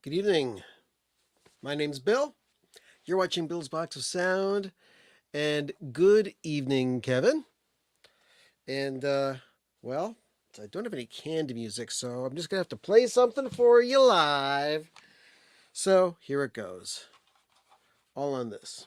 Good evening. My name's Bill. You're watching Bill's Box of Sound. And good evening, Kevin. And, well, I don't have any canned music, so I'm just going to have to play something for you live. So here it goes. All on this.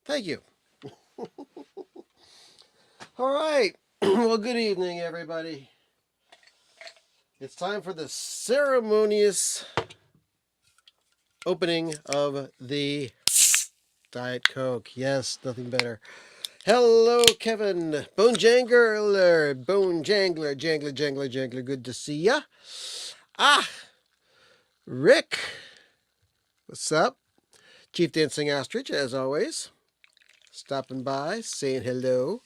Thank you. All right. Well, good evening, everybody. It's time for the ceremonious opening of the Diet Coke. Yes, nothing better. Hello, Kevin. Bone Jangler. Bone Jangler. Jangler, Jangler, Jangler. Good to see ya. Ah, Rick. What's up? Chief Dancing Ostrich, as always. Stopping by, saying hello.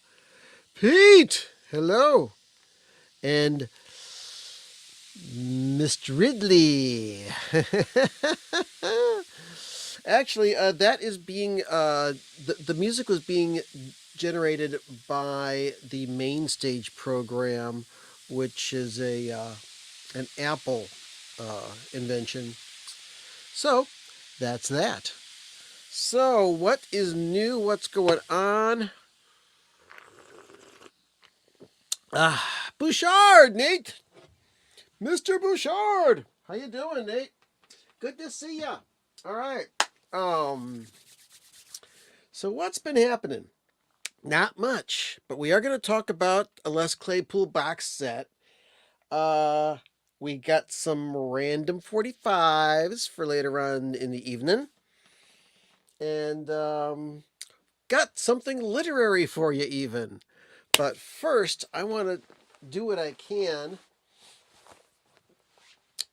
Pete. Hello. And Mr. Ridley. Actually, that is being the music was being generated by the main stage program, which is a an Apple invention. So that's that. So, what is new? What's going on? Bouchard, Nate. Mr. Bouchard. How you doing, Nate? Good to see ya. All right. So what's been happening? Not much, but we are going to talk about a Les Claypool box set. We got some random 45s for later on in the evening. And got something literary for you even. But first, I want to do what I can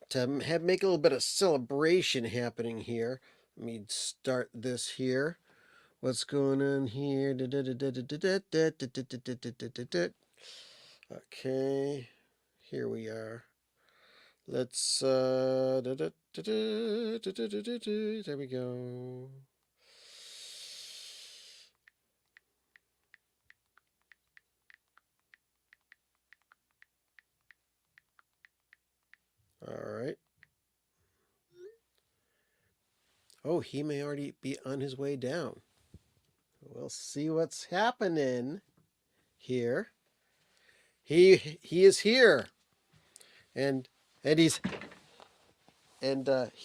to make a little bit of celebration happening here. Let me start this here. What's going on here? Okay, here we are. Let's there we go. All right. Oh, he may already be on his way down. We'll see what's happening here. He is here, and he's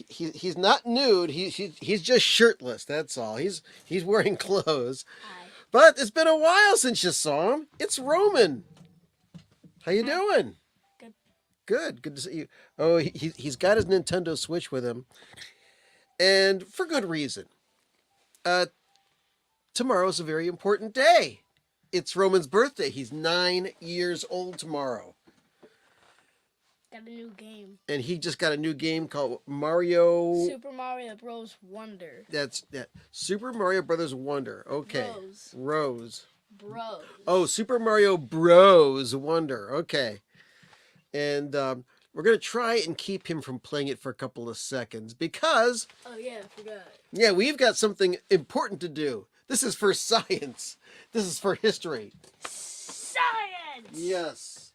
he's not nude. He's just shirtless. That's all. He's wearing clothes. Hi. But it's been a while since you saw him. It's Roman. How you doing? Good. Good. Good to see you. Oh, he's got his Nintendo Switch with him, and for good reason. Tomorrow's a very important day. It's Roman's birthday. He's 9 years old tomorrow. Got a new game. And he just got a new game called Mario. Super Mario Bros. Wonder. That's that. Super Mario Brothers Wonder. Okay. Rose. Bros. Oh, Super Mario Bros. Wonder. Okay. And we're going to try and keep him from playing it for a couple of seconds because. Oh, yeah, I forgot. Yeah, we've got something important to do. This is for science. This is for history. Science! Yes.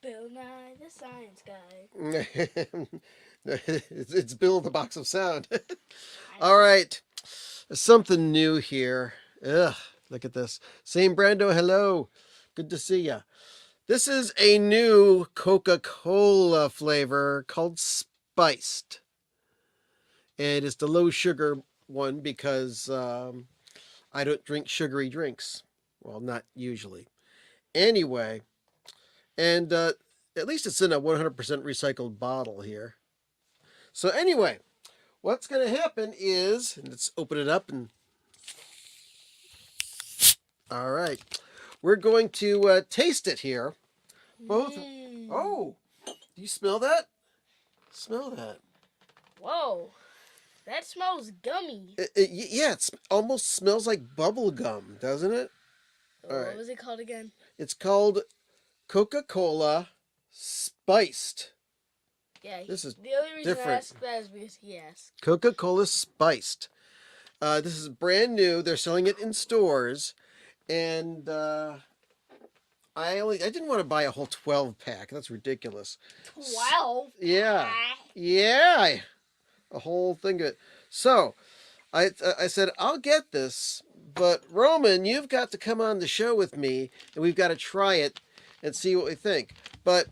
Bill Nye, the science guy. It's Bill the box of sound. All right. Something new here. Ugh, look at this. Same Brando, hello. Good to see ya. This is a new Coca-Cola flavor called Spiced. And it's the low sugar one because I don't drink sugary drinks. Well, not usually. Anyway, and at least it's in a 100% recycled bottle here. So anyway, what's going to happen is, and let's open it up and. All right, we're going to taste it here. Both. Oh, do you smell that? Smell that. Whoa, that smells gummy. Yeah, it almost smells like bubble gum, doesn't it? All right. What was it called again? It's called Coca-Cola Spiced. Yeah, this is the only reason different. I asked that is because he asked. Coca-Cola Spiced. This is brand new. They're selling it in stores, and I didn't want to buy a whole 12 pack. That's ridiculous. 12? Yeah, yeah, a whole thing of it. So I said I'll get this, but Roman, you've got to come on the show with me, and we've got to try it and see what we think. But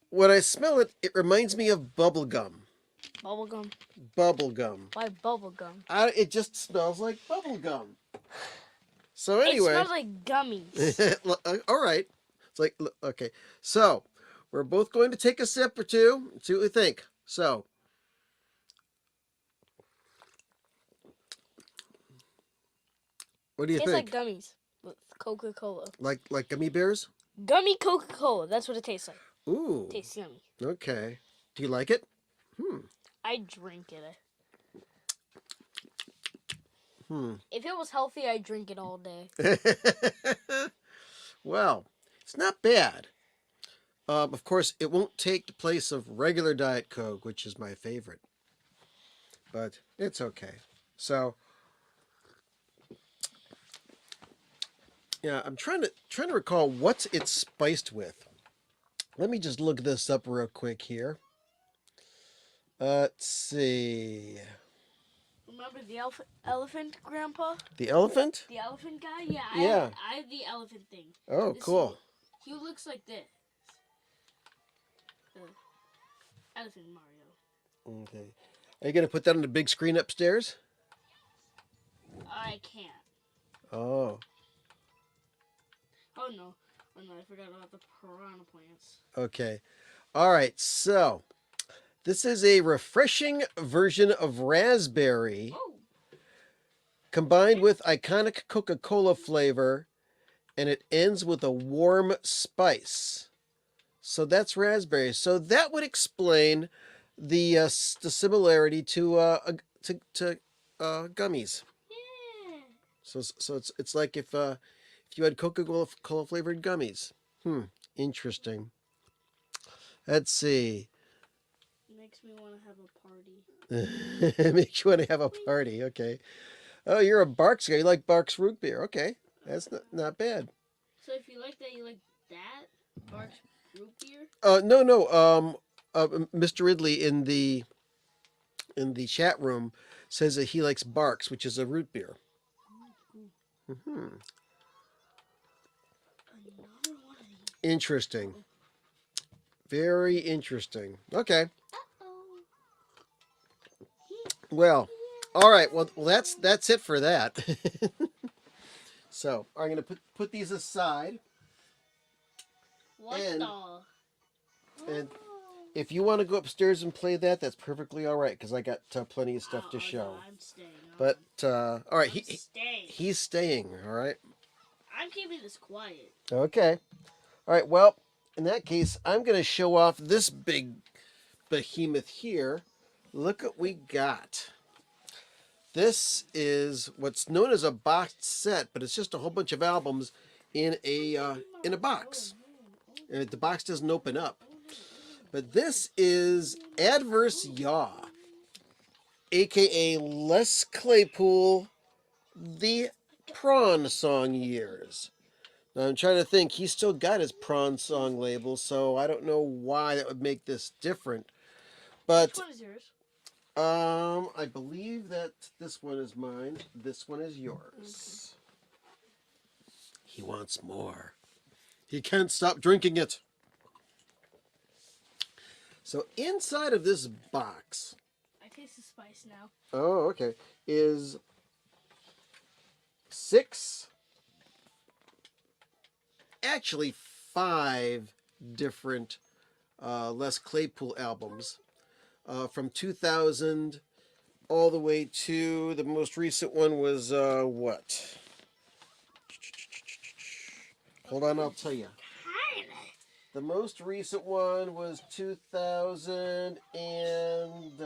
when I smell it, it reminds me of bubble gum. Bubblegum? Bubble gum. Why bubblegum? It just smells like bubble gum. So anyway. It smells like gummies. All right. It's like, okay. So we're both going to take a sip or two and see what we think. So. What do you Tastes think? like gummies with Coca-Cola. Like gummy bears? Gummy Coca-Cola. That's what it tastes like. Ooh. Tastes yummy. Okay. Do you like it? I drink it. If it was healthy, I'd drink it all day. Well, it's not bad. Of course, it won't take the place of regular Diet Coke, which is my favorite. But it's okay. So, yeah, I'm trying to recall what's it spiced with. Let me just look this up real quick here. Let's see. Remember the elephant, Grandpa? The elephant? The elephant guy? Yeah, Yeah. I have the elephant thing. Oh, cool. He looks like this. Elephant Mario. Okay. Are you going to put that on the big screen upstairs? I can't. Oh. Oh no, I forgot about the piranha plants. Okay. All right. So, this is a refreshing version of raspberry Oh. combined with iconic Coca-Cola flavor, and it ends with a warm spice. So that's raspberry. So that would explain the similarity to gummies. Yeah. So it's like if you had Coca-Cola flavored gummies. Interesting. Let's see. Makes me want to have a party. Makes you want to have a party. Okay. Oh, you're a Barks guy. You like Barks root beer. Okay, that's not bad. So if you like that, you like that Barks root beer? No. Mr. Ridley in the chat room says that he likes Barks, which is a root beer. Hmm. Interesting. Very interesting. Okay. Well, all right. Well, that's it for that. So I'm gonna put these aside. What And- the? and if you want to go upstairs and play that, that's perfectly all right because I got plenty of stuff to show. No, I'm staying. But all right, staying. he's staying. All right. I'm keeping this quiet. Okay. All right. Well, in that case, I'm going to show off this big behemoth here. Look what we got. This is what's known as a boxed set, but it's just a whole bunch of albums in a box. And the box doesn't open up. But this is Adverse Yaw, aka Les Claypool, the Prawn Song years. Now I'm trying to think. He's still got his Prawn Song label, so I don't know why that would make this different. But Which one is yours? I believe that this one is mine. This one is yours. Okay. He wants more. He can't stop drinking it. So inside of this box, I taste the spice now. oh, okay, is 6, actually 5 different Les Claypool albums from 2000 all the way to the most recent one was what? Hold on, I'll tell you. The most recent one was 2000 and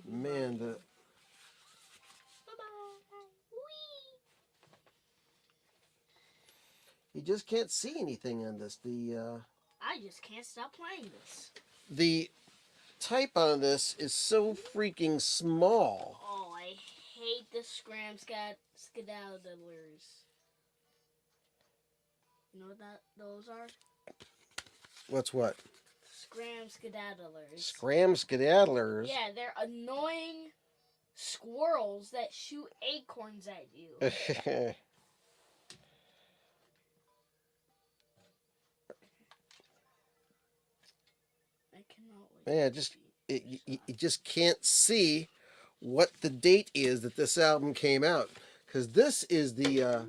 man, the you just can't see anything on this. I just can't stop playing this. The type on this is so freaking small. Oh, I hate the skedaddlers. You know what those are? What's what? Skedaddlers. Skedaddlers? Yeah, they're annoying squirrels that shoot acorns at you. I cannot. Man, you just can't see what the date is that this album came out, because this is the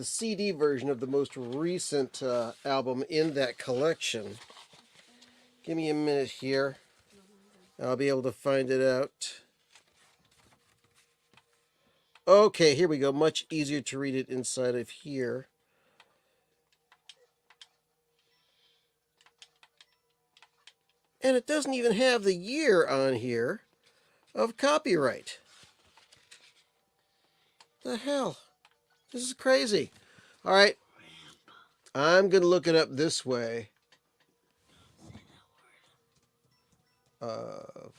CD version of the most recent album in that collection. Give me a minute here. I'll be able to find it out. Okay, here we go. Much easier to read it inside of here. And it doesn't even have the year on here of copyright. The hell? This is crazy. All right. I'm going to look it up this way.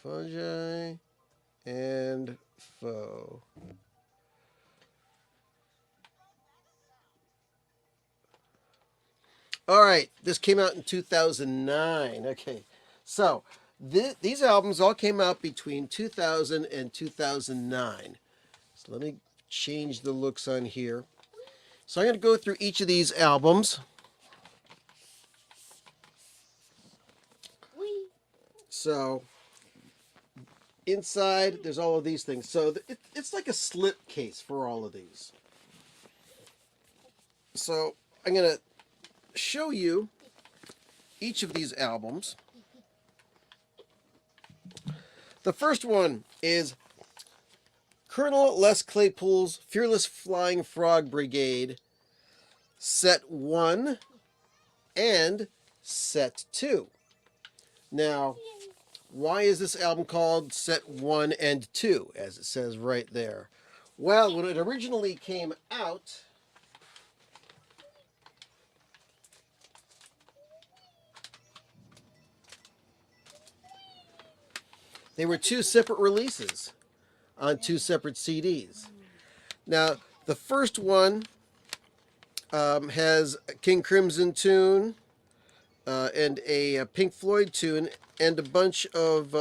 Fungi and foe. All right. This came out in 2009. Okay. So these albums all came out between 2000 and 2009. So let me change the looks on here. So I'm going to go through each of these albums. Wee. So inside, there's all of these things. So it's like a slip case for all of these. So I'm going to show you each of these albums. The first one is Colonel Les Claypool's Fearless Flying Frog Brigade, Set 1 and Set 2. Now, why is this album called Set 1 and 2, as it says right there? Well, when it originally came out, they were two separate releases on two separate CDs. Now, the first one has a King Crimson tune and a Pink Floyd tune and a bunch of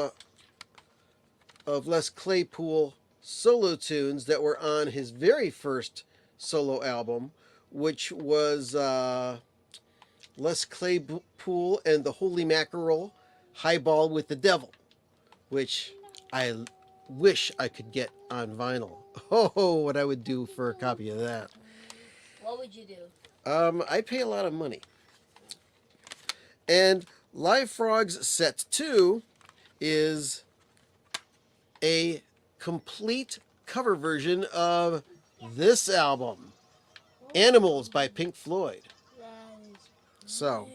Les Claypool solo tunes that were on his very first solo album, which was Les Claypool and the Holy Mackerel Highball with the Devil, which I wish I could get on vinyl. Oh, what I would do for a copy of that. What would you do? I pay a lot of money. And Live Frogs Set 2 is a complete cover version of this album, Animals by Pink Floyd. So,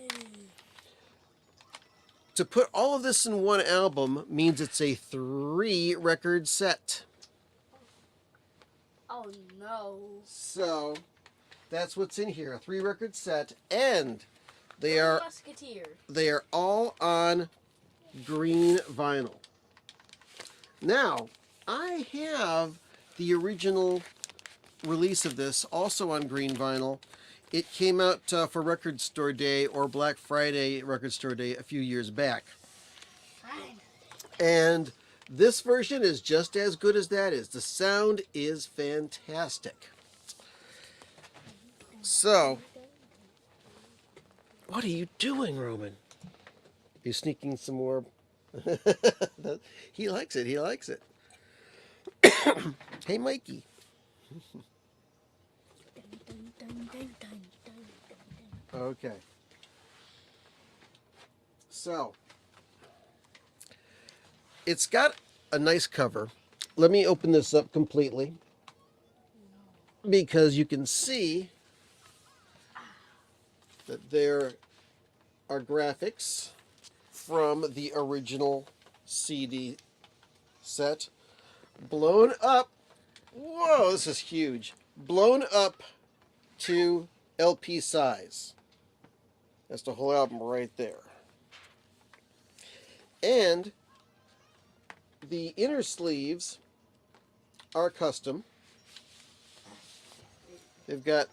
to put all of this in one album means it's a 3-record set. Oh no. So, that's what's in here, a 3-record set, and they are all on green vinyl. Now, I have the original release of this also on green vinyl. It came out for Record Store Day or Black Friday Record Store Day a few years back. Fine. And this version is just as good as that is. The sound is fantastic. So, what are you doing, Roman? You sneaking some more? He likes it. He likes it. Hey, Mikey. Okay. So, it's got a nice cover. Let me open this up completely because you can see that there are graphics from the original CD set blown up. Whoa, this is huge. Blown up to LP size. That's the whole album right there. And the inner sleeves are custom. They've got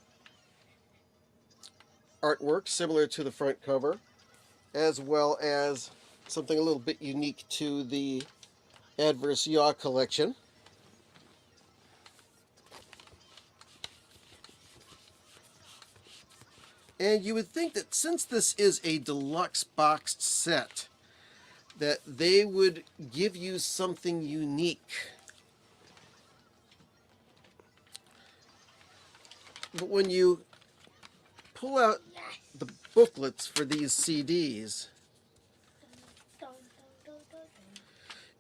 artwork similar to the front cover, as well as something a little bit unique to the Adverse Yaw collection. And you would think that since this is a deluxe boxed set, that they would give you something unique. But when you pull out the booklets for these CDs,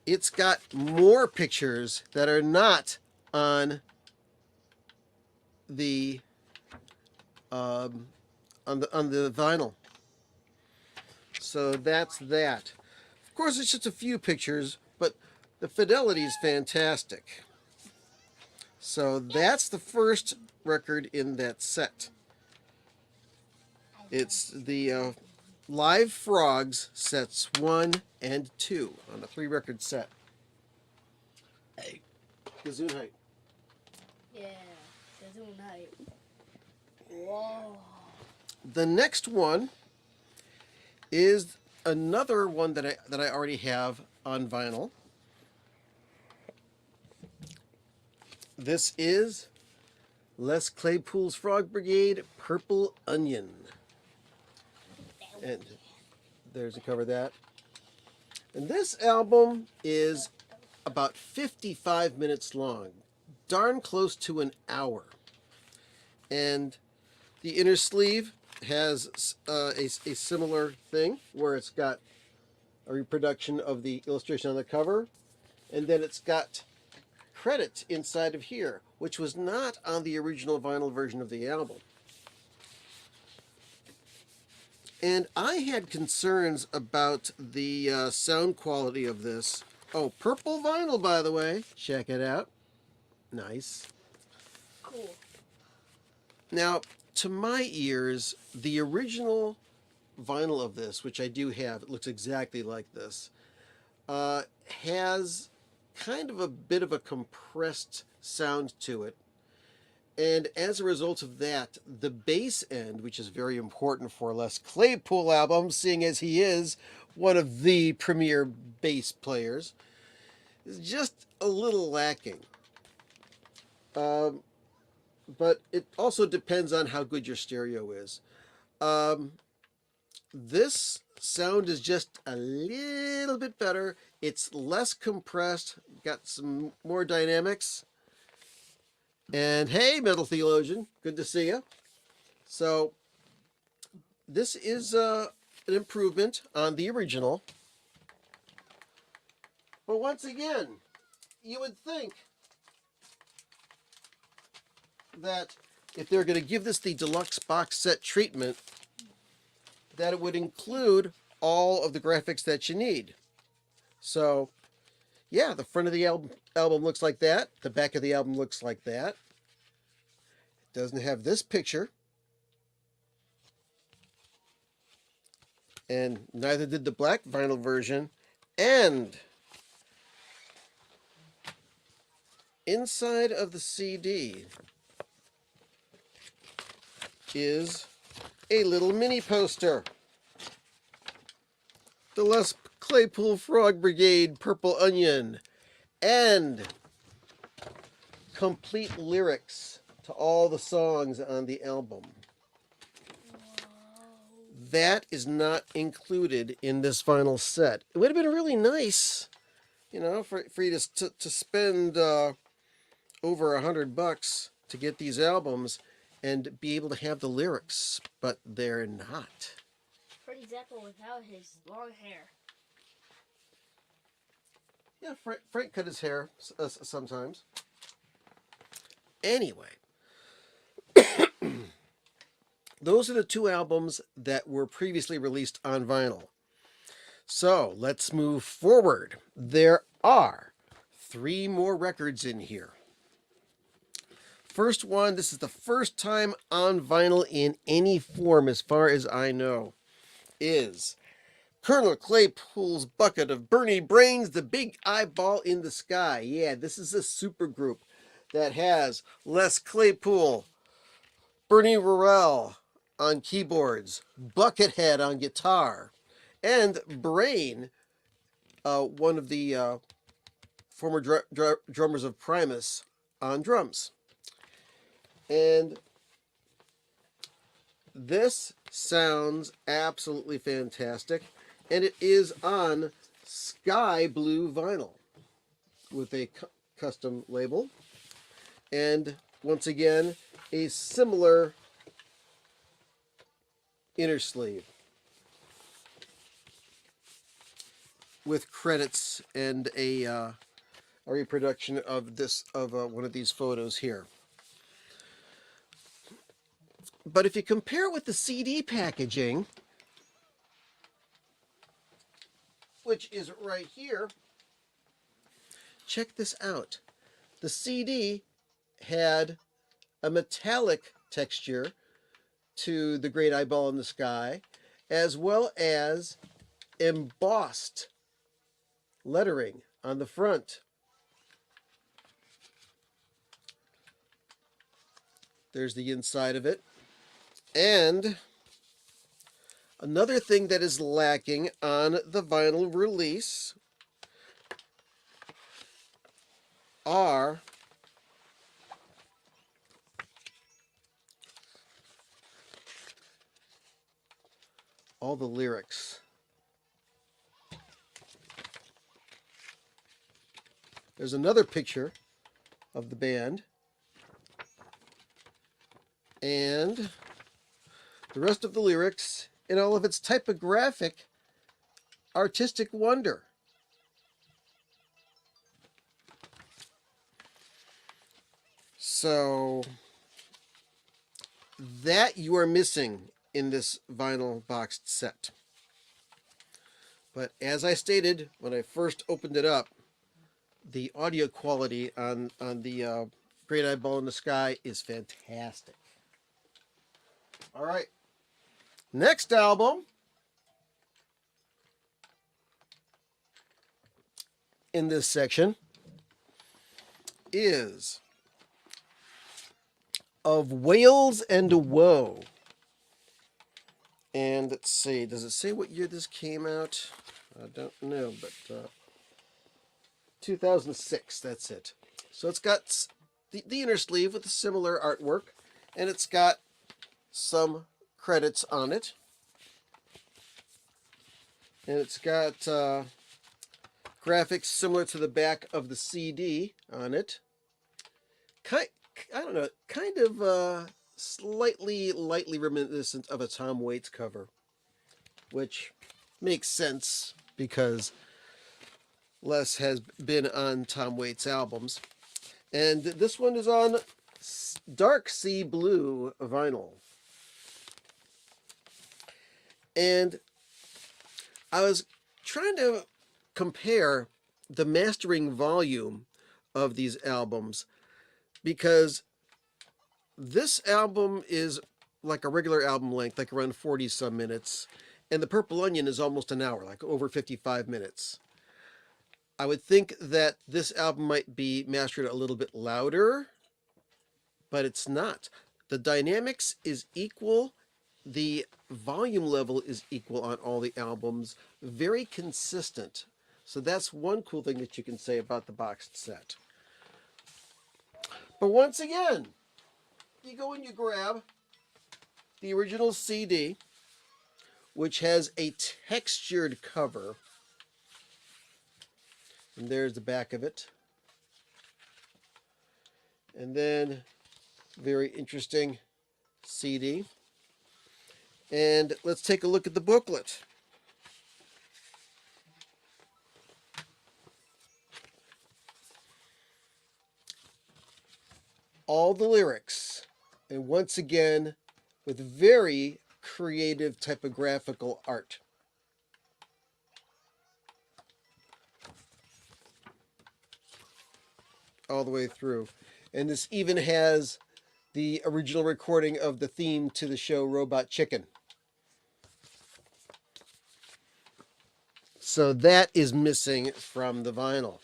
it's got more pictures that are not on the on the vinyl. So that's that. Of course, it's just a few pictures, but the fidelity is fantastic. So that's the first record in that set. It's the Live Frogs sets 1 and 2 on a 3-record set. Hey, Gesundheit. Yeah, Gesundheit. Whoa. The next one is another one that I already have on vinyl. This is Les Claypool's Frog Brigade Purple Onion. And there's a cover of that. And this album is about 55 minutes long, darn close to an hour. And the inner sleeve has a similar thing where it's got a reproduction of the illustration on the cover, and then it's got credits inside of here, which was not on the original vinyl version of the album. And I had concerns about the sound quality of this. Oh, purple vinyl, by the way. Check it out. Nice. Cool. Now, to my ears, the original vinyl of this, which I do have, it looks exactly like this, has kind of a bit of a compressed sound to it. And as a result of that, the bass end, which is very important for a Les Claypool album, seeing as he is one of the premier bass players, is just a little lacking. But it also depends on how good your stereo is. This sound is just a little bit better. It's less compressed, got some more dynamics. And hey, Metal Theologian, good to see you. So this is an improvement on the original. But once again, you would think that if they're going to give this the deluxe box set treatment, that it would include all of the graphics that you need. So, yeah, the front of the album looks like that. The back of the album looks like that. It doesn't have this picture. And neither did the black vinyl version. And inside of the CD is a little mini poster. The Les Claypool Frog Brigade Purple Onion. And complete lyrics to all the songs on the album. That is not included in this vinyl set. It would have been really nice, you know, for you to spend over $100 to get these albums and be able to have the lyrics, but they're not. For example, without his long hair. Yeah, Frank cut his hair sometimes. Anyway, those are the two albums that were previously released on vinyl. So let's move forward. There are 3 more records in here. First one, this is the first time on vinyl in any form, as far as I know, is Colonel Claypool's Bucket of Bernie Brains, the Big Eyeball in the Sky. Yeah, this is a supergroup that has Les Claypool, Bernie Worrell on keyboards, Buckethead on guitar, and Brain, one of the former drummers of Primus, on drums. And this sounds absolutely fantastic, and it is on sky blue vinyl with a custom label, and once again a similar inner sleeve with credits and a reproduction of one of these photos here. But if you compare it with the CD packaging, which is right here, check this out. The CD had a metallic texture to the Great Eyeball in the Sky, as well as embossed lettering on the front. There's the inside of it. And Another thing that is lacking on the vinyl release are all the lyrics. There's another picture of the band, and the rest of the lyrics in all of its typographic artistic wonder. So that you are missing in this vinyl boxed set. But as I stated when I first opened it up, the audio quality on the Great Eyeball in the Sky is fantastic. All right. Next album in this section is Of Wales and Woe. And let's see, does it say what year this came out? I don't know, but 2006, that's it. So it's got the inner sleeve with a similar artwork, and it's got some credits on it. And it's got graphics similar to the back of the CD on it. I don't know, kind of slightly, lightly reminiscent of a Tom Waits cover, which makes sense because Les has been on Tom Waits albums. And this one is on dark sea blue vinyl. And I was trying to compare the mastering volume of these albums because this album is like a regular album length, like around 40 some minutes, and the Purple Onion is almost an hour, like over 55 minutes. I would think that this album might be mastered a little bit louder, but it's not. The dynamics is equal. The volume level is equal on all the albums. Very consistent. So that's one cool thing that you can say about the boxed set. But once again, you go and you grab the original CD, which has a textured cover. And there's the back of it. And then, very interesting CD. And let's take a look at the booklet. All the lyrics, and once again, with very creative typographical art. All the way through. And this even has the original recording of the theme to the show Robot Chicken. So that is missing from the vinyl.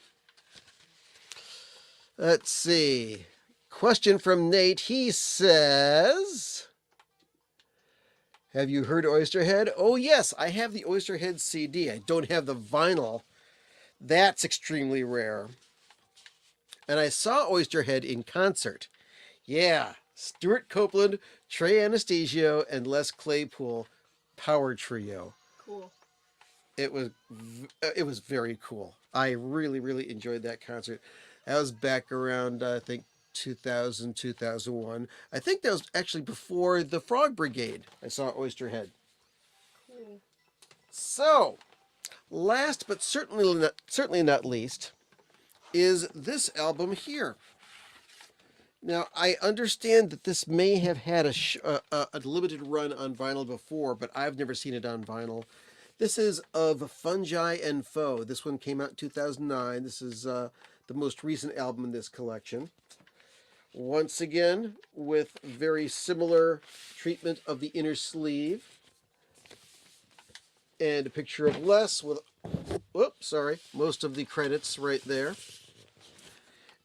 Let's see. Question from Nate. He says, have you heard Oysterhead? Oh, yes, I have the Oysterhead CD. I don't have the vinyl. That's extremely rare. And I saw Oysterhead in concert. Yeah, Stuart Copeland, Trey Anastasio, and Les Claypool power trio. Cool. It was very cool. I really, really enjoyed that concert. That was back around, I think, 2000, 2001. I think that was actually before the Frog Brigade. I saw Oysterhead. Cool. So, last but certainly not least, is this album here. Now, I understand that this may have had a limited run on vinyl before, but I've never seen it on vinyl. This is Of Fungi and Foe. This one came out in 2009. This is the most recent album in this collection. Once again, with very similar treatment of the inner sleeve. And a picture of Les with, most of the credits right there.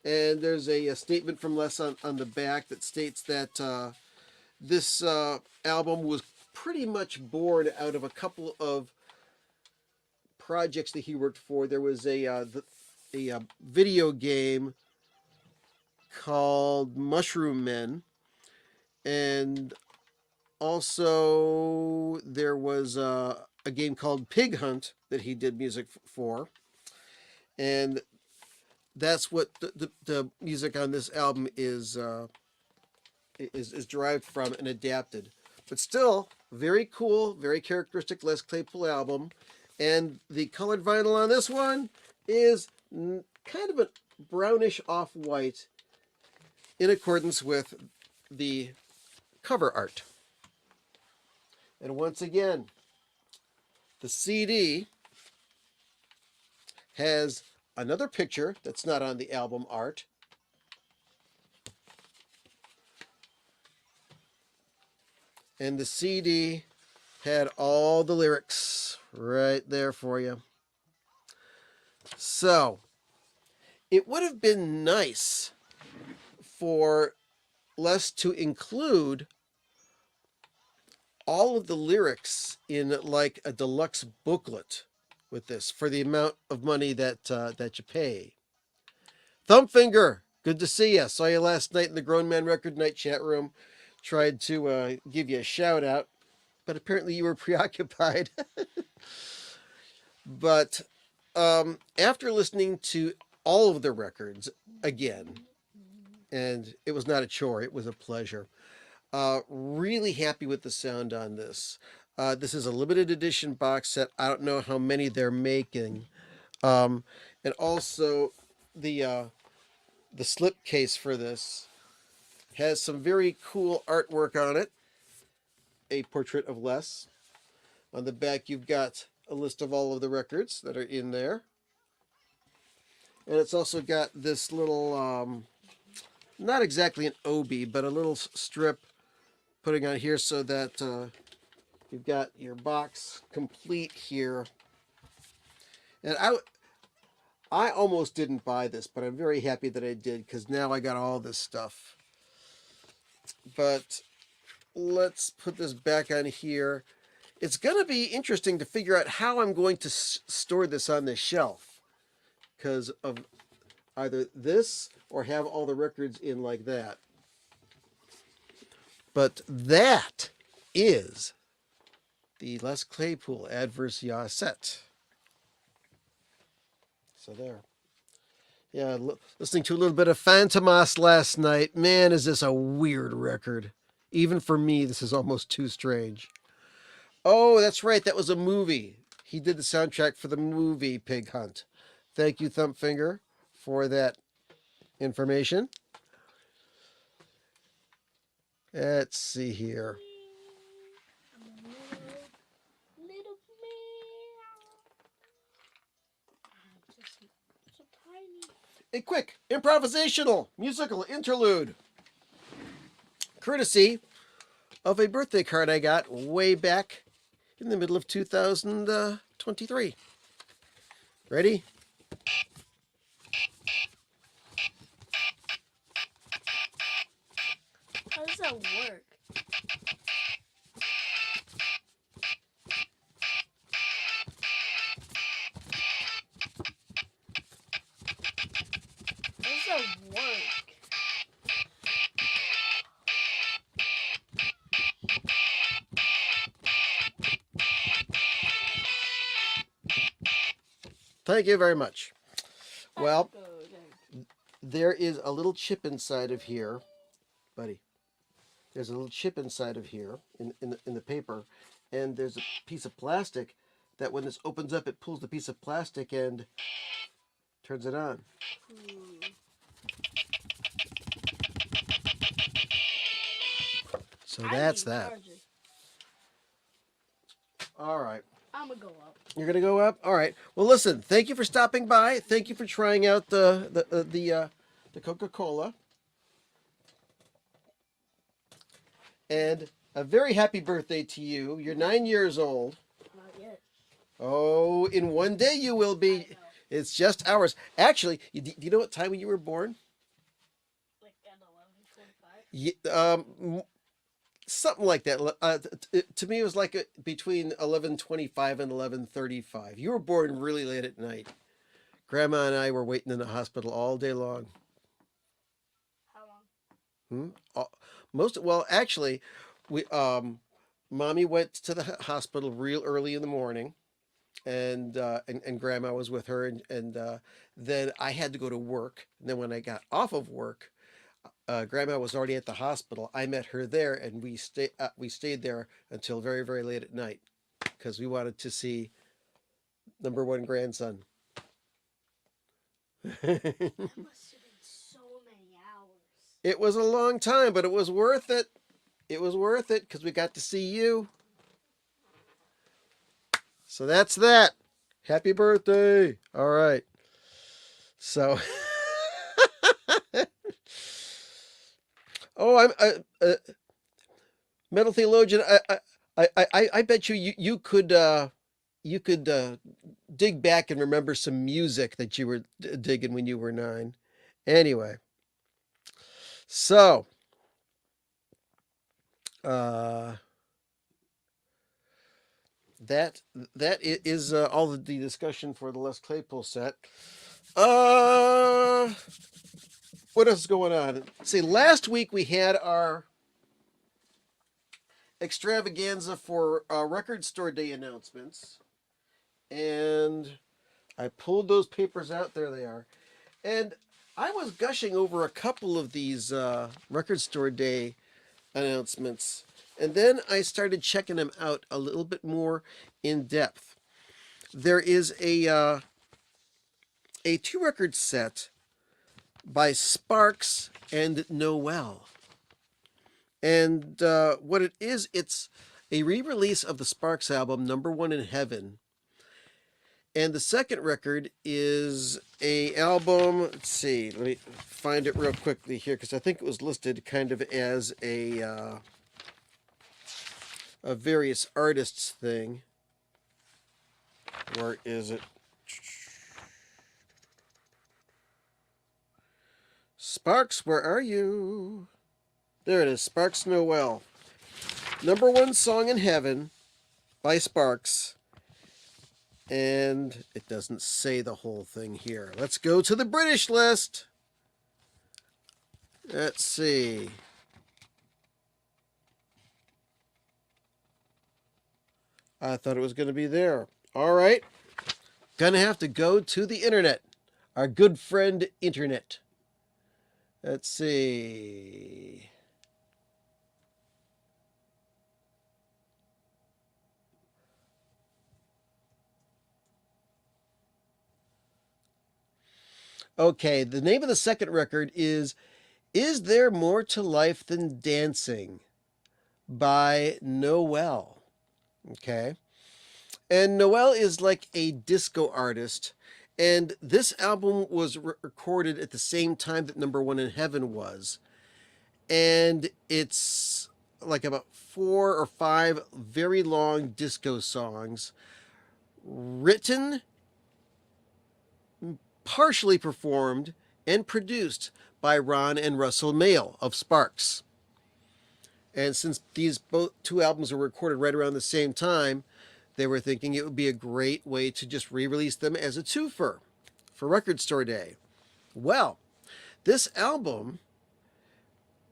And there's a statement from Les on the back that states that this album was pretty much born out of a couple of projects that he worked for. There was a video game called Mushroom Men, and also there was a game called Pig Hunt that he did music for, and that's what the music on this album is derived from and adapted. But still, very cool, very characteristic Les Claypool album. And the colored vinyl on this one is kind of a brownish off-white in accordance with the cover art. And once again, the CD has another picture that's not on the album art. And the CD had all the lyrics right there for you. So, it would have been nice for Les to include all of the lyrics in like a deluxe booklet with this for the amount of money that you pay. Thumbfinger, good to see you. Saw you last night in the Grown Man Record Night chat room. Tried to give you a shout out, but apparently you were preoccupied. But after listening to all of the records again, and it was not a chore, it was a pleasure. Really happy with the sound on this. This is a limited edition box set. I don't know how many they're making. And also the slipcase for this has some very cool artwork on it. A portrait of Les. On the back, you've got a list of all of the records that are in there. And it's also got this little, not exactly an obi, but a little strip putting on here so that you've got your box complete here. And I almost didn't buy this, but I'm very happy that I did because now I got all this stuff. But let's put this back on here. It's going to be interesting to figure out how I'm going to store this on this shelf because of either this or have all the records in like that. But that is the Les Claypool Adverse Yaw set. So there. Yeah, listening to a little bit of Phantomas last night. Man, is this a weird record. Even for me, this is almost too strange. Oh, that's right. That was a movie. He did the soundtrack for the movie Pig Hunt. Thank you, Thumbfinger, for that information. Let's see here. Little so tiny. A quick improvisational musical interlude, courtesy of a birthday card I got way back in the middle of 2023. Ready? How does that work? How does that work? Thank you very much. Well, there is a little chip inside of here, buddy. There's a little chip inside of here in the paper, and there's a piece of plastic that when this opens up, it pulls the piece of plastic and turns it on. So that's that. All right. I'm gonna go up. You're gonna go up. All right. Well, listen. Thank you for stopping by. Thank you for trying out the Coca-Cola, and a very happy birthday to you. You're 9 years old. Not yet. Oh, in one day you will be. It's just hours. Actually, do you know what time you were born? Like at 11:45. something like that. To me, it was like between 11:25 and 11:35. You were born really late at night. Grandma and I were waiting in the hospital all day long. How long? Well, actually, we mommy went to the hospital real early in the morning, and grandma was with her, and then I had to go to work. And then when I got off of work, grandma was already at the hospital. I met her there, and we stayed there until very very late at night because we wanted to see number one grandson. That must have been so many hours. It was a long time, but it was worth it. It was worth it because we got to see you. So that's that. Happy birthday. All right. So, oh, I'm metal theologian. I bet you could dig back and remember some music that you were digging when you were 9. Anyway, so uh, that is all the discussion for the Les Claypool set. Uh, what else is going on? See, last week we had our extravaganza for record store day announcements, and I pulled those papers out. There they are, and I was gushing over a couple of these record store day announcements, and then I started checking them out a little bit more in depth. There is a 2-record set by Sparks and Noel. And what it is, it's a re-release of the Sparks album, Number One in Heaven. And the second record is a album, let's see, let me find it real quickly here, because I think it was listed kind of as a various artists thing. Where is it? Sparks, where are you? There it is, Sparks Noel. Number One Song in Heaven by Sparks. And it doesn't say the whole thing here. Let's go to the British list. Let's see. I thought it was going to be there. All right. Gonna have to go to the internet. Our good friend internet. Let's see. Okay, the name of the second record is There More to Life Than Dancing by Noel. Okay. And Noel is like a disco artist. And this album was recorded at the same time that Number One in Heaven was. And it's like about 4 or 5 very long disco songs written, partially performed, and produced by Ron and Russell Mael of Sparks. And since these both 2 albums were recorded right around the same time, they were thinking it would be a great way to just re-release them as a twofer for Record Store Day. Well, this album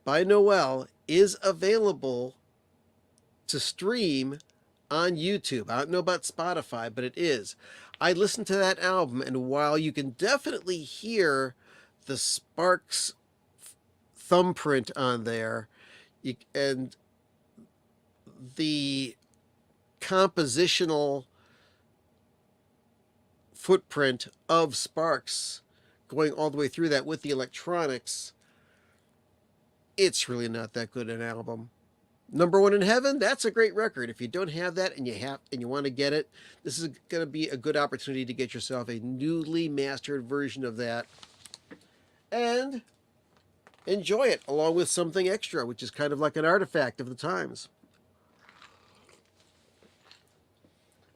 by Noel is available to stream on YouTube. I don't know about Spotify, but it is. I listened to that album, and while you can definitely hear the Sparks thumbprint on there, and the compositional footprint of Sparks going all the way through that with the electronics, it's really not that good an album. Number One in Heaven, that's a great record. If you don't have that and you want to get it, this is going to be a good opportunity to get yourself a newly mastered version of that and enjoy it along with something extra, which is kind of like an artifact of the times.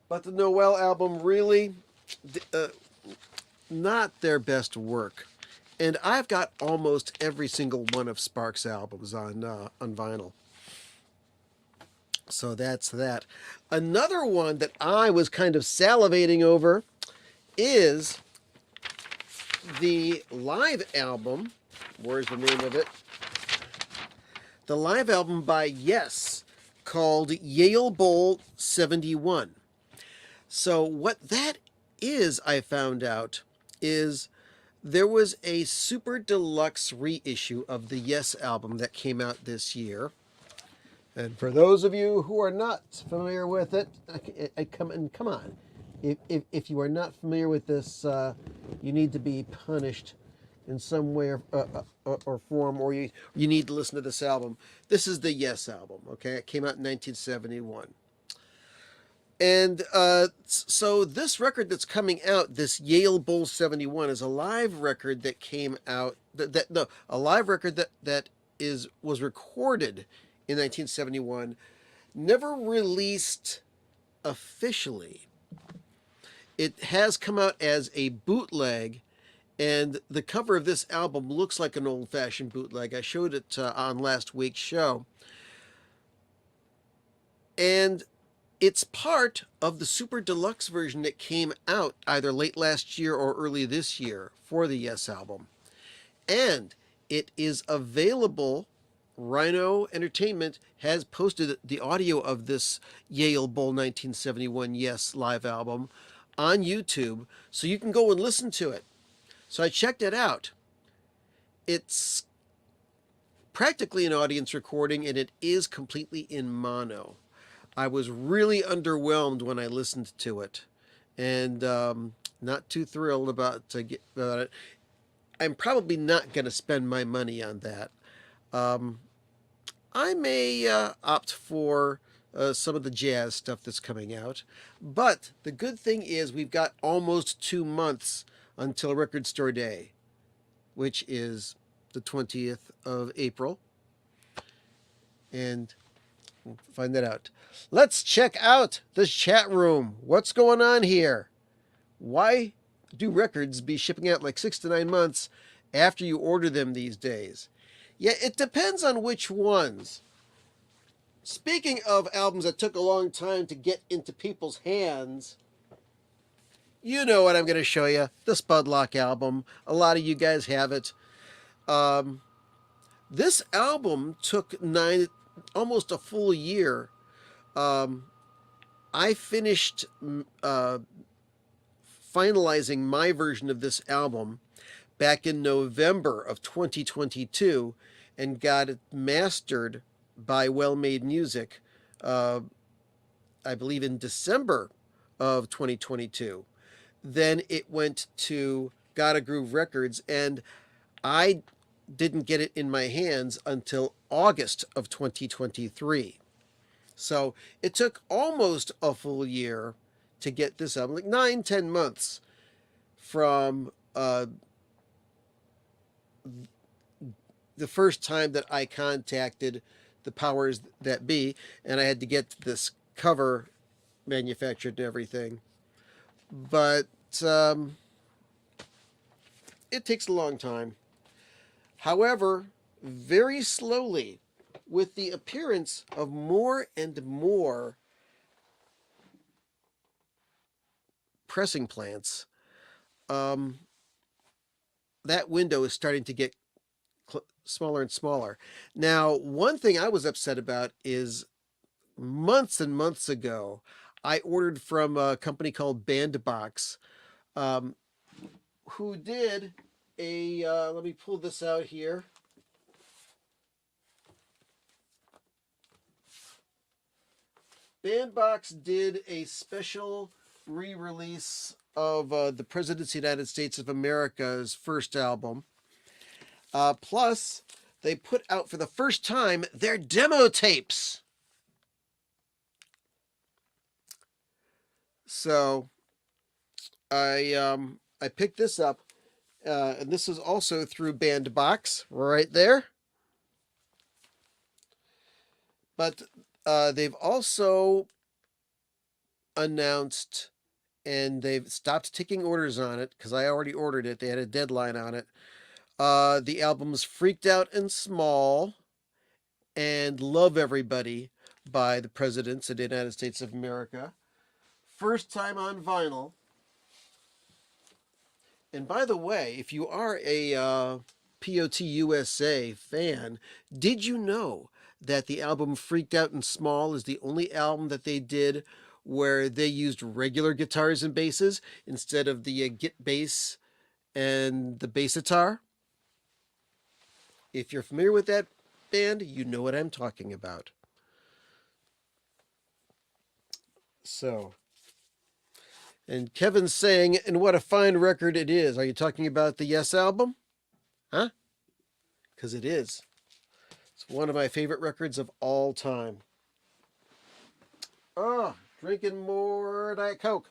But the Noel album really not their best work. And I've got almost every single one of Sparks' albums on vinyl. So that's that. Another one that I was kind of salivating over is the live album. Where's the name of it? The live album by Yes, called Yale Bowl 71. So, what that is, I found out, is there was a super deluxe reissue of the Yes album that came out this year. And for those of you who are not familiar with it, come on. If you are not familiar with this, you need to be punished in some way or form, or you need to listen to this album. This is the Yes album, okay? It came out in 1971. And so this record that's coming out, this Yale Bowl 71, is a live record that came out, a live record that was recorded in 1971, never released officially. It has come out as a bootleg, and the cover of this album looks like an old-fashioned bootleg. I showed it on last week's show. And it's part of the super deluxe version that came out either late last year or early this year for the Yes album. And it is available. Rhino Entertainment has posted the audio of this Yale Bowl 1971 Yes live album on YouTube, so you can go and listen to it. So I checked it out. It's practically an audience recording, and it is completely in mono. I was really underwhelmed when I listened to it, and not too thrilled about it. I'm probably not going to spend my money on that. I may opt for some of the jazz stuff that's coming out, but the good thing is we've got almost 2 months until Record Store Day, which is the 20th of April, and we'll find that out. Let's check out this chat room. What's going on here? Why do records be shipping out like 6 to 9 months after you order them these days? Yeah, it depends on which ones. Speaking of albums that took a long time to get into people's hands, you know what I'm going to show you. The Spudlock album. A lot of you guys have it. This album took almost a full year. I finished finalizing my version of this album back in November of 2022 and got it mastered by Well Made Music, I believe in December of 2022. Then it went to Gotta Groove Records, and I didn't get it in my hands until August of 2023. So it took almost a full year to get this album, like 9-10 months from the first time that I contacted the powers that be, and I had to get this cover manufactured and everything. But it takes a long time. However, very slowly, with the appearance of more and more pressing plants, that window is starting to get smaller and smaller. Now, one thing I was upset about is months and months ago, I ordered from a company called Bandbox, who did let me pull this out here. Bandbox did a special re-release of the President's United States of America's first album. Plus, they put out for the first time their demo tapes. So I picked this up, and this is also through Bandbox right there. But they've also announced, and they've stopped taking orders on it because I already ordered it. They had a deadline on it. The album's Freaked Out and Small and Love Everybody by the presidents of the United States of America. First time on vinyl. And by the way, if you are a POT USA fan, did you know that the album Freaked Out and Small is the only album that they did where they used regular guitars and basses instead of the git bass and the bass guitar? If you're familiar with that band, you know what I'm talking about. So, and Kevin's saying, and what a fine record it is. Are you talking about the Yes album? Huh? Because it is. It's one of my favorite records of all time. Oh, drinking more Diet Coke.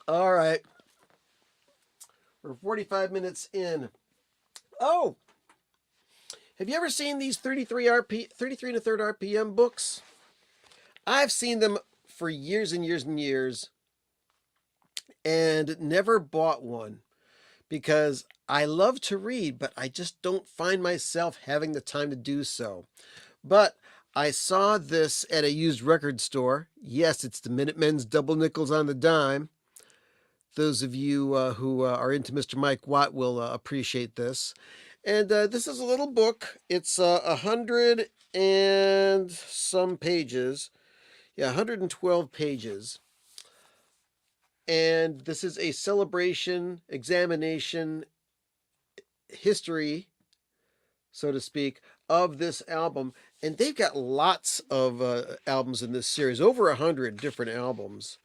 All right. We're 45 minutes in. Oh, have you ever seen these 33 and a third RPM books? I've seen them for years and years and years and never bought one because I love to read, but I just don't find myself having the time to do so. But I saw this at a used record store. Yes, it's the Minutemen's Double Nickels on the Dime. Those of you who are into Mr. Mike Watt will appreciate this. And this is a little book. It's 100 and some pages. Yeah, 112 pages. And this is a celebration, examination, history, so to speak, of this album. And they've got lots of albums in this series, over 100 different albums.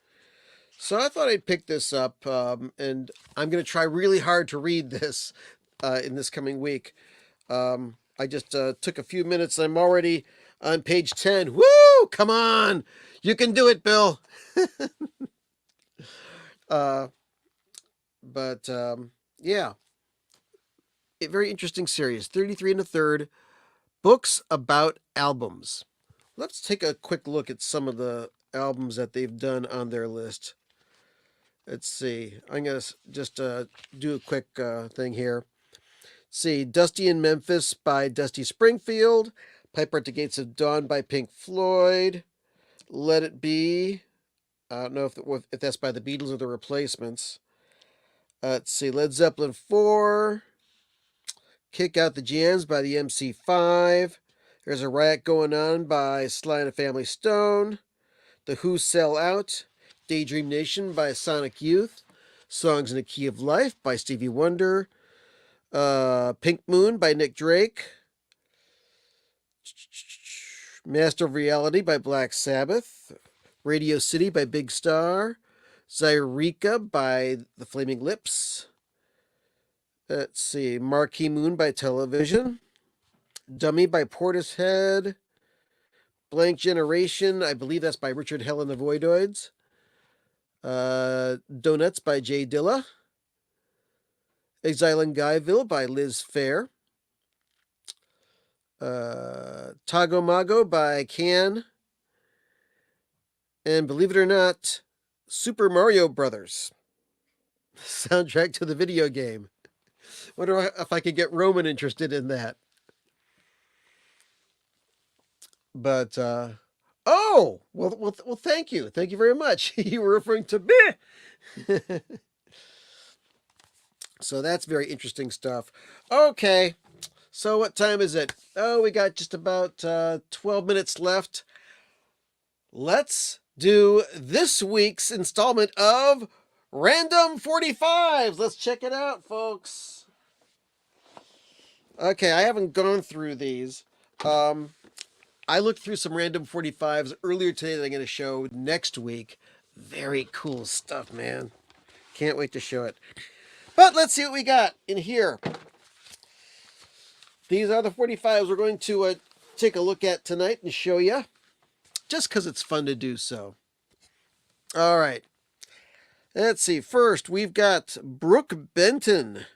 So I thought I'd pick this up, and I'm going to try really hard to read this in this coming week. I just took a few minutes. I'm already on page 10. Woo! Come on! You can do it, Bill! uh, but yeah, a very interesting series. 33 and a third books about albums. Let's take a quick look at some of the albums that they've done on their list. Let's see. I'm going to just do a quick thing here. Let's see. Dusty in Memphis by Dusty Springfield. Piper at the Gates of Dawn by Pink Floyd. Let It Be. I don't know if that's by the Beatles or the Replacements. Let's see. Led Zeppelin 4. Kick Out the Jams by the MC5. There's a Riot Going On by Sly and the Family Stone. The Who Sell Out. Daydream Nation by Sonic Youth. Songs in the Key of Life by Stevie Wonder. Pink Moon by Nick Drake. Master of Reality by Black Sabbath. Radio City by Big Star. Zyreka by The Flaming Lips. Let's see. Marquee Moon by Television. Dummy by Portishead. Blank Generation, I believe that's by Richard Hell and the Voidoids. Donuts by Jay Dilla. Exile in Guyville by Liz Phair. Tago Mago by Can. And believe it or not, Super Mario Brothers. Soundtrack to the video game. Wonder if I could get Roman interested in that. But, oh! Well, thank you. Thank you very much. You were referring to me. So that's very interesting stuff. Okay. So what time is it? Oh, we got just about 12 minutes left. Let's do this week's installment of Random 45s. Let's check it out, folks. Okay, I haven't gone through these. I looked through some Random 45s earlier today that I'm going to show next week. Very cool stuff, man. Can't wait to show it. But let's see what we got in here. These are the 45s we're going to take a look at tonight and show you. Just because it's fun to do so. All right. Let's see. First, we've got Brooke Benton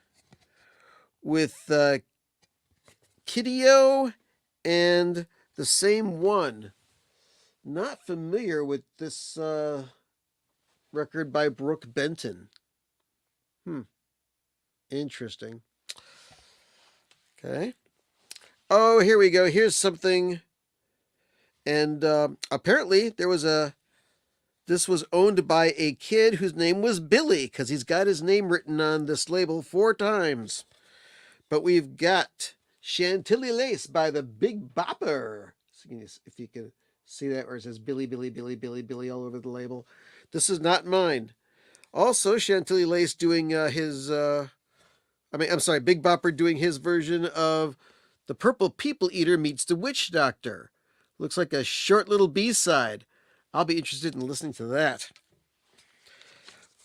with Kiddio and The Same One. Not familiar with this record by Brooke Benton. Interesting. Okay. Oh, here we go. Here's something. And apparently there was a. This was owned by a kid whose name was Billy, because he's got his name written on this label 4 times. But we've got Chantilly Lace by the Big Bopper. If you can see that, where it says Billy, Billy, Billy, Billy, Billy all over the label. This is not mine. Also, Chantilly Lace doing I'm sorry, Big Bopper doing his version of The Purple People Eater Meets the Witch Doctor. Looks like a short little B-side. I'll be interested in listening to that.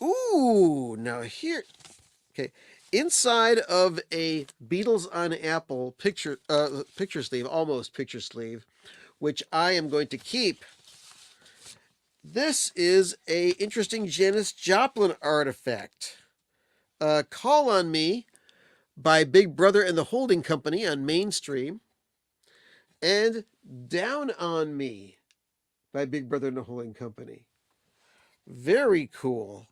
Ooh, now here. Okay. Inside of a Beatles on Apple picture sleeve, almost picture sleeve, which I am going to keep. This is a interesting Janis Joplin artifact. Call on Me by Big Brother and the Holding Company on Mainstream, and Down on Me by Big Brother and the Holding Company. Very cool.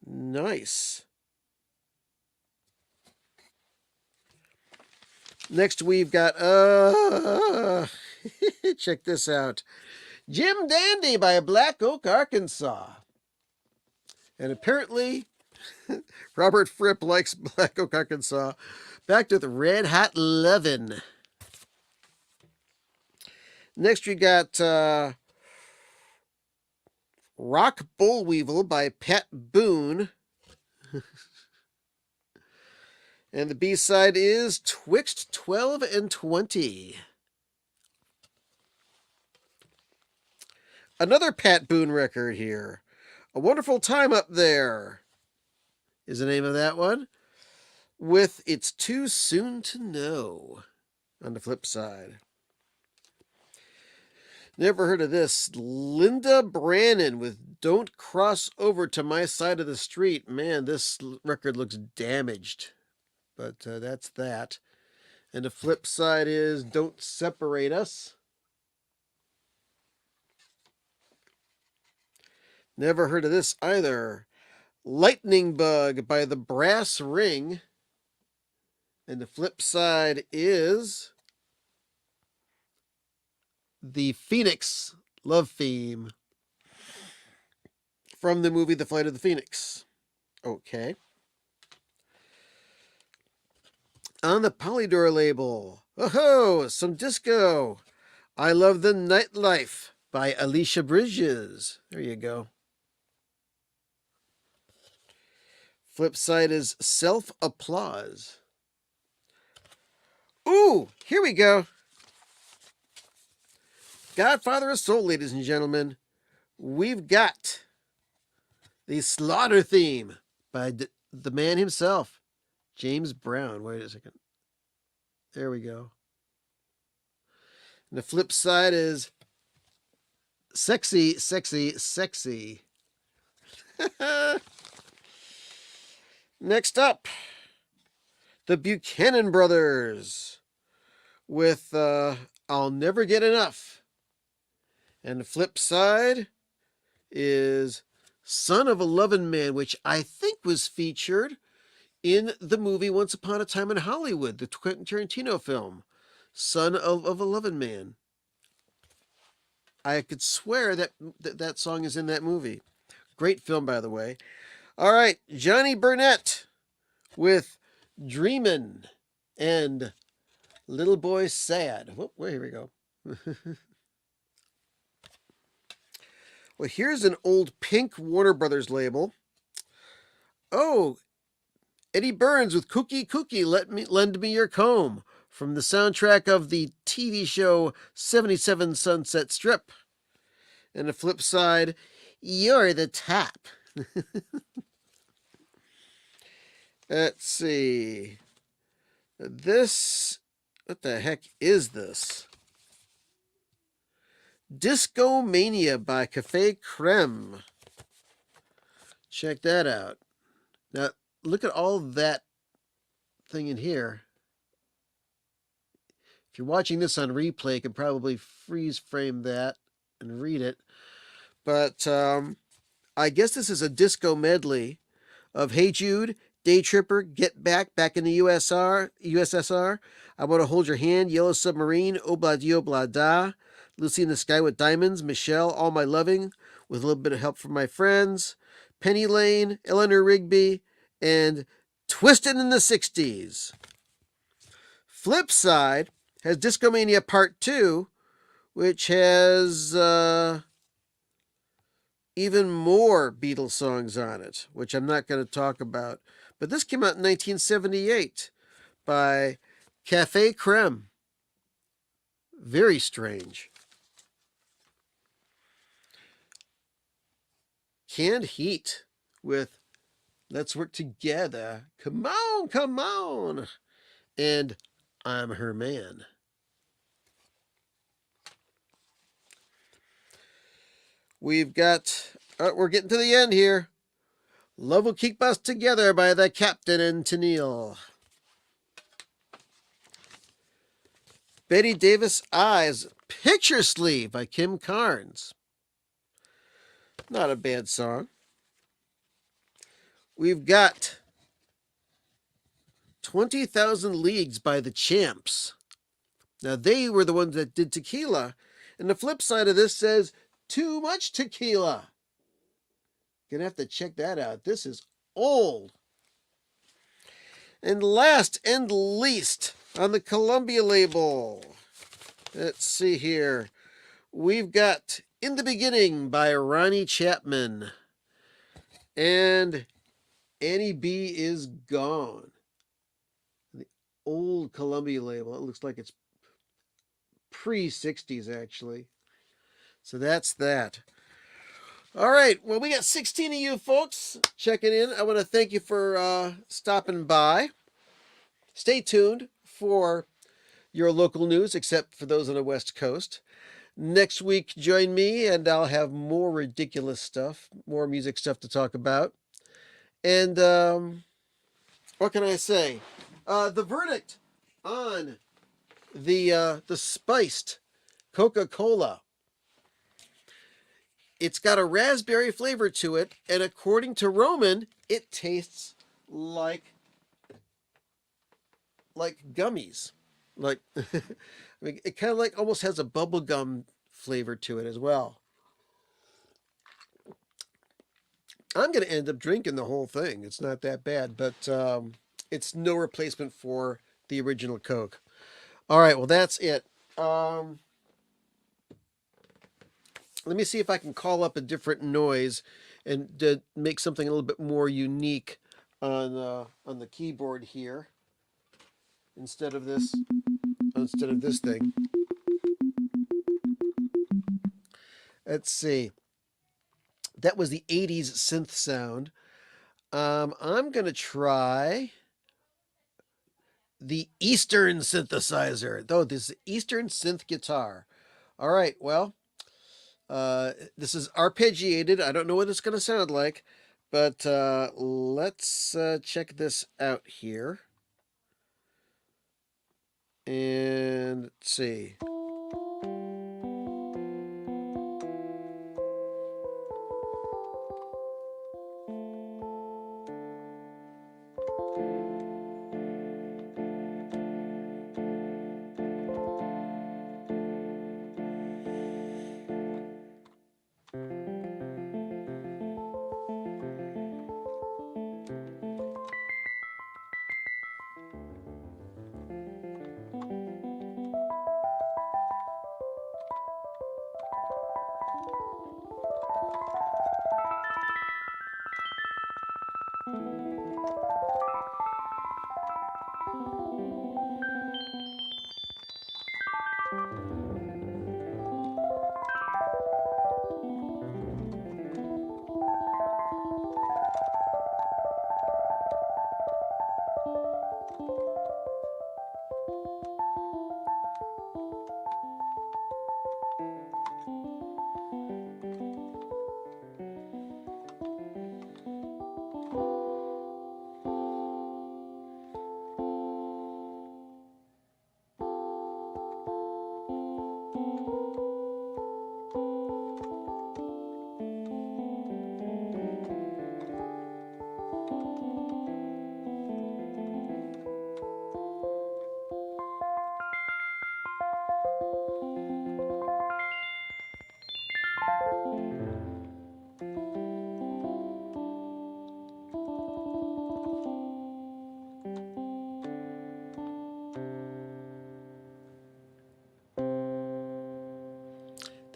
Nice. Next we've got check this out. Jim Dandy by Black Oak, Arkansas. And apparently Robert Fripp likes Black Oak, Arkansas. Back to the Red Hot Lovin'. Next we got Rock Bullweevil by Pat Boone. And the B-side is Twixt 12 and 20. Another Pat Boone record here. A Wonderful Time Up There is the name of that one. With It's Too Soon to Know on the flip side. Never heard of this. Linda Brannon with Don't Cross Over to My Side of the Street. Man, this record looks damaged. But that's that. And the flip side is Don't Separate Us. Never heard of this either. Lightning Bug by the Brass Ring. And the flip side is the Phoenix Love Theme from the movie The Flight of the Phoenix. Okay. On the Polydor label, oh, some disco. I Love the Nightlife by Alicia Bridges. There you go. Flip side is Self Applause. Ooh, here we go. Godfather of Soul, ladies and gentlemen. We've got the Slaughter theme by the man himself, James Brown. Wait a second. There we go. And the flip side is Sexy, Sexy, Sexy. Next up, the Buchanan Brothers with I'll Never Get Enough. And the flip side is Son of a Lovin' Man, which I think was featured in the movie Once Upon a Time in Hollywood, the Quentin Tarantino film, Son of a Lovin' Man. I could swear that song is in that movie. Great film, by the way. All right, Johnny Burnett with Dreamin' and Little Boy Sad. Whoop, well, here we go. Well, here's an old Pink Warner Brothers label. Oh, Eddie Burns with Cookie Cookie, Lend Me Your Comb, from the soundtrack of the TV show 77 Sunset Strip. And the flip side, You're the Top. Let's see. This, what the heck is this? Disco Mania by Cafe Creme. Check that out. Now, look at all that thing in here. If you're watching this on replay, you can probably freeze frame that and read it. But I guess this is a disco medley of Hey Jude, Day Tripper, Get Back in the USSR. I Want to Hold Your Hand, Yellow Submarine, Obla Di Obla Da, Lucy in the Sky with Diamonds, Michelle, All My Loving, with a little bit of help from my friends, Penny Lane, Eleanor Rigby, and Twisted in the 60s. Flip side has Discomania Part 2, which has even more Beatles songs on it, which I'm not going to talk about. But this came out in 1978 by Cafe Creme. Very strange. Canned Heat with Let's Work Together. Come on, come on. And I'm Her Man. We've got, we're getting to the end here. Love Will Keep Us Together by the Captain and Tennille. Betty Davis Eyes, Picture Sleeve by Kim Carnes. Not a bad song. We've got 20,000 Leagues by the Champs. Now, they were the ones that did Tequila. And the flip side of this says, Too Much Tequila. Gonna have to check that out. This is old. And last and least, on the Columbia label, let's see here. We've got In the Beginning by Ronnie Chapman. And Annie B is Gone. The old Columbia label. It looks like it's pre-60s, actually. So that's that. All right. Well, we got 16 of you folks checking in. I want to thank you for stopping by. Stay tuned for your local news, except for those on the West Coast. Next week, join me, and I'll have more ridiculous stuff, more music stuff to talk about. And what can I say? The verdict on the spiced Coca-Cola. It's got a raspberry flavor to it, and according to Roman, it tastes like gummies. Like I mean, it kind of like almost has a bubblegum flavor to it as well. I'm going to end up drinking the whole thing. It's not that bad, but it's no replacement for the original Coke. All right, well, that's it. Let me see if I can call up a different noise and make something a little bit more unique on the keyboard here instead of this thing. Let's see. That was the 80s synth sound. I'm going to try the Eastern synthesizer. Though this is Eastern synth guitar. All right, well, this is arpeggiated. I don't know what it's going to sound like, but let's check this out here. And let's see.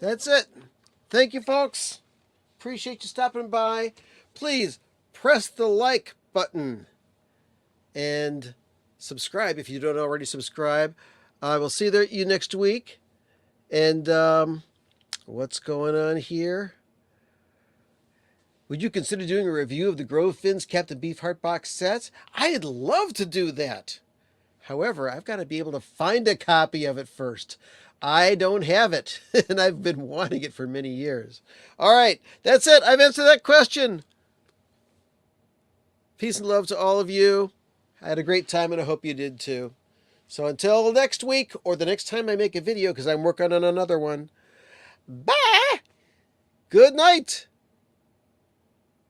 That's it. Thank you, folks. Appreciate you stopping by. Please press the like button and subscribe if you don't already subscribe. I will see you next week. And what's going on here? Would you consider doing a review of the Grove Fins Captain Beefheart box set? I'd love to do that. However, I've got to be able to find a copy of it first. I don't have it, and I've been wanting it for many years. All right, that's it. I've answered that question. Peace and love to all of you. I had a great time, and I hope you did too. So until next week, or the next time I make a video, because I'm working on another one, bye! Good night!